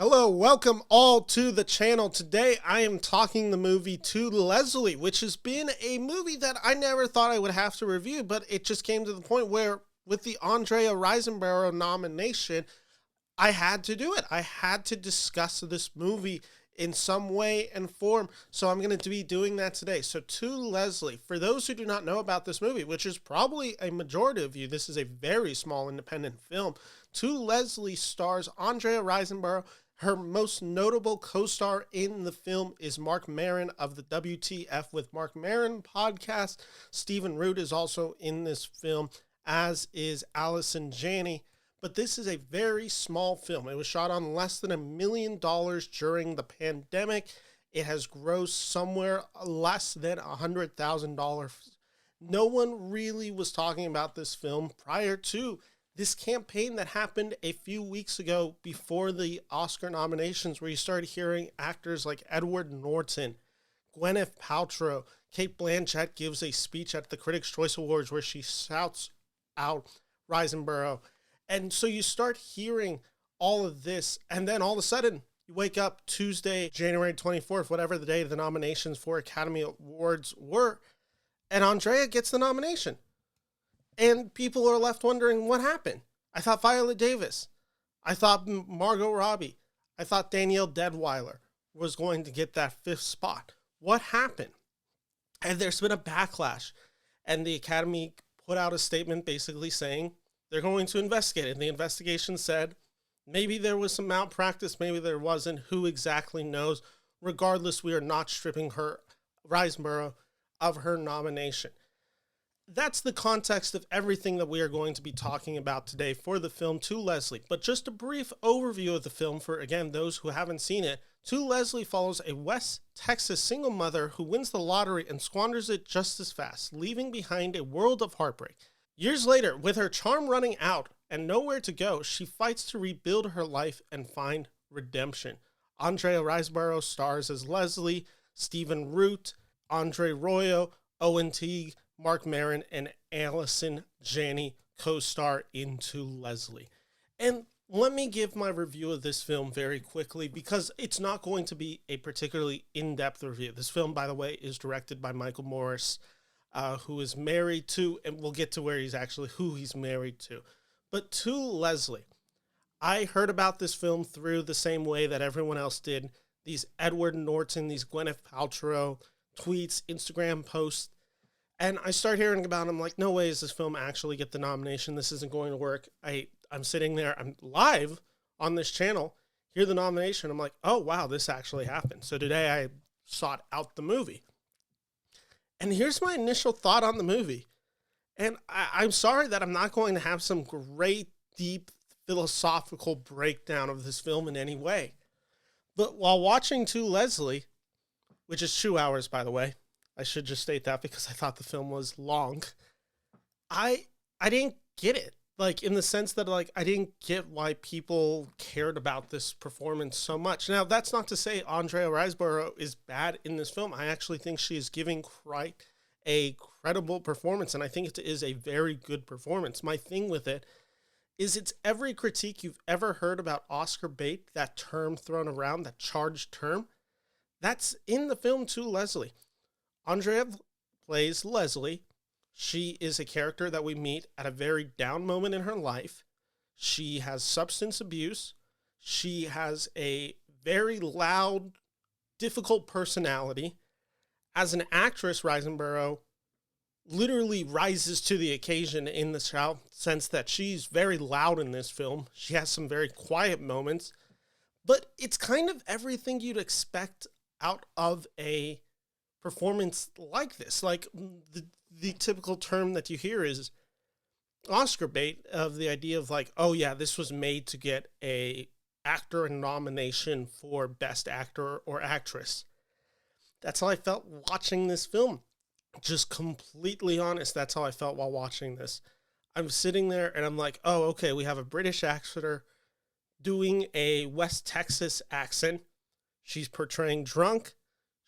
Hello, welcome all to the channel. Today I am talking the movie To Leslie, which has been a movie that I never thought I would have to review, but it just came to the point where with the Andrea Riseborough nomination, I had to do it. I had to discuss this movie in some way and form. So I'm going to be doing that today. So To Leslie, for those who do not know about this movie, which is probably a majority of you, this is a very small independent film. To Leslie stars Andrea Riseborough. Her most notable co-star in the film is Marc Maron of the WTF with Marc Maron podcast. Stephen Root is also in this film, as is Allison Janney. But this is a very small film. It was shot on less than $1 million during the pandemic. It has grossed somewhere less than $100,000. No one really was talking about this film prior to this campaign that happened a few weeks ago before the Oscar nominations, where you started hearing actors like Edward Norton, Gwyneth Paltrow, Cate Blanchett gives a speech at the Critics' Choice Awards where she shouts out Riseborough. And so you start hearing all of this, and then all of a sudden you wake up Tuesday, January 24th, whatever the day the nominations for Academy Awards were, and Andrea gets the nomination. And people are left wondering what happened. I thought Viola Davis, I thought Margot Robbie, I thought Danielle Deadwyler was going to get that fifth spot. What happened? And there's been a backlash, and the Academy put out a statement basically saying they're going to investigate it. And the investigation said maybe there was some malpractice, maybe there wasn't. Who exactly knows? Regardless, we are not stripping her, Riseborough, of her nomination. That's the context of everything that we are going to be talking about today for the film To Leslie. But just a brief overview of the film for, again, those who haven't seen it. To Leslie follows a West Texas single mother who wins the lottery and squanders it just as fast, leaving behind a world of heartbreak. Years later, with her charm running out and nowhere to go, she fights to rebuild her life and find redemption. Andrea Riseborough stars as Leslie, Stephen Root, Andre Royo, Owen Teague, Marc Maron, and Allison Janney co-star in To Leslie. And let me give my review of this film very quickly, because it's not going to be a particularly in-depth review. This film, by the way, is directed by Michael Morris, who is married to, and we'll get to where he's actually, who he's married to. But To Leslie, I heard about this film through the same way that everyone else did. These Edward Norton, these Gwyneth Paltrow tweets, Instagram posts. And I start hearing about it. I'm like, no way is this film actually get the nomination. This isn't going to work. I'm sitting there. I'm live on this channel. Hear the nomination. I'm like, oh, wow, this actually happened. So today I sought out the movie. And here's my initial thought on the movie. And I'm sorry that I'm not going to have some great, deep, philosophical breakdown of this film in any way. But while watching To Leslie, which is 2 hours, by the way, I should just state that because I thought the film was long. I didn't get it. Like, in the sense that, like, I didn't get why people cared about this performance so much. Now, that's not to say Andrea Riseborough is bad in this film. I actually think she is giving quite a credible performance, and I think it is a very good performance. My thing with it is it's every critique you've ever heard about Oscar bait, that term thrown around, that charged term. That's in the film To Leslie. Andrea plays Leslie. She is a character that we meet at a very down moment in her life. She has substance abuse. She has a very loud, difficult personality. As an actress, Riseborough literally rises to the occasion in the sense that she's very loud in this film. She has some very quiet moments, but it's kind of everything you'd expect out of a performance like this. Like, the typical term that you hear is Oscar bait, of the idea of like, oh yeah, this was made to get a actor a nomination for best actor or actress. That's how I felt watching this film. Just completely honest, that's how I felt while watching this. I'm sitting there and I'm like, oh, okay, we have a British actor doing a West Texas accent. She's portraying drunk.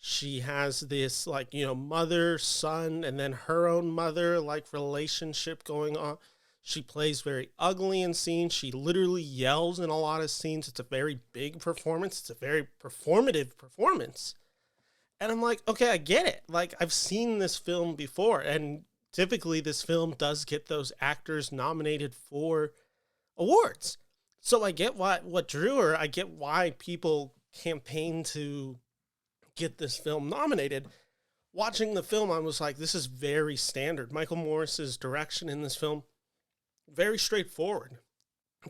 She has this, like, mother, son, and then her own mother, like, relationship going on. She plays very ugly in scenes. She literally yells in a lot of scenes. It's a very big performance. It's a very performative performance. And I'm like, okay, I get it. Like, I've seen this film before, and typically this film does get those actors nominated for awards. So I get what drew her. I get why people campaign to get this film nominated. Watching the film, I was like, this is very standard. Michael Morris's direction in this film, very straightforward.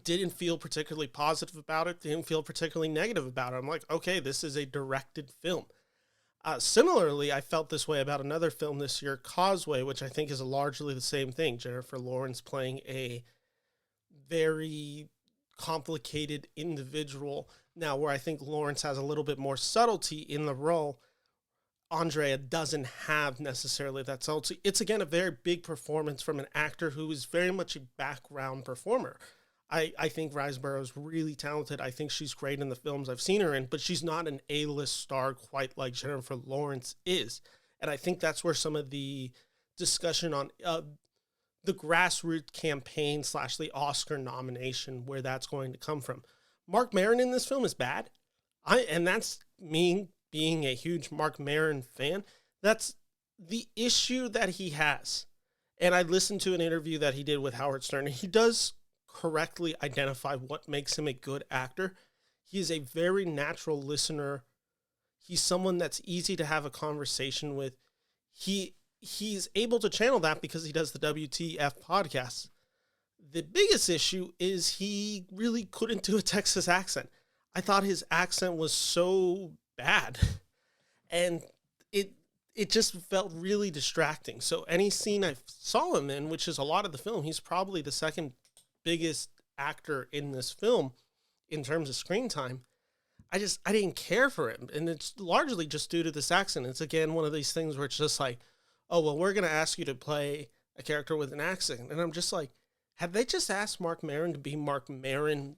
Didn't feel particularly positive about it. Didn't feel particularly negative about it. I'm like, okay, this is a directed film. Similarly, I felt this way about another film this year, Causeway, which I think is largely the same thing. Jennifer Lawrence playing a very complicated individual. Now, where I think Lawrence has a little bit more subtlety in the role, Andrea doesn't have necessarily that subtlety. It's, again, a very big performance from an actor who is very much a background performer. I think Riseborough is really talented. I think she's great in the films I've seen her in, but she's not an A-list star quite like Jennifer Lawrence is. And I think that's where some of the discussion on the grassroots campaign / the Oscar nomination, where that's going to come from. Marc Maron in this film is bad. And that's me being a huge Marc Maron fan. That's the issue that he has. And I listened to an interview that he did with Howard Stern, and he does correctly identify what makes him a good actor. He is a very natural listener. He's someone that's easy to have a conversation with. He's able to channel that because he does the WTF podcasts. The biggest issue is he really couldn't do a Texas accent. I thought his accent was so bad, and it just felt really distracting. So any scene I saw him in, which is a lot of the film, he's probably the second biggest actor in this film in terms of screen time. I didn't care for him. And it's largely just due to this accent. It's, again, one of these things where it's just like, oh, well, we're going to ask you to play a character with an accent. And I'm just like, had they just asked Marc Maron to be Marc Maron,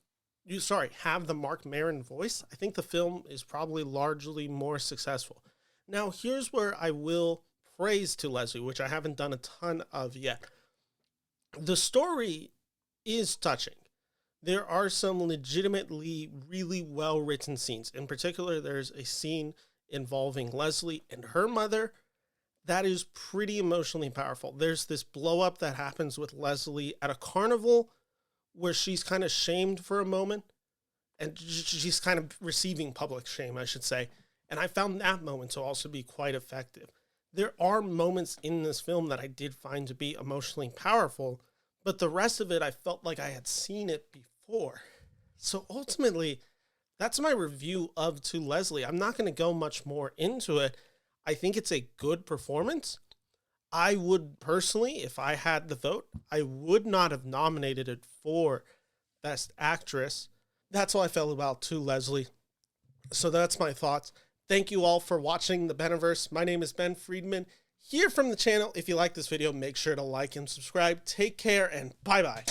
have the Marc Maron voice, I think the film is probably largely more successful. Now, here's where I will praise to Leslie, which I haven't done a ton of yet. The story is touching. There are some legitimately really well-written scenes. In particular, there's a scene involving Leslie and her mother that is pretty emotionally powerful. There's this blow-up that happens with Leslie at a carnival where she's kind of shamed for a moment, and she's kind of receiving public shame, I should say. And I found that moment to also be quite effective. There are moments in this film that I did find to be emotionally powerful, but the rest of it, I felt like I had seen it before. So ultimately, that's my review of To Leslie. I'm not going to go much more into it. I think it's a good performance. I would personally, if I had the vote, I would not have nominated it for Best Actress. That's how I felt about To Leslie. So that's my thoughts. Thank you all for watching the Beniverse. My name is Ben Friedman, here from the channel. If you like this video, make sure to like and subscribe. Take care, and bye-bye.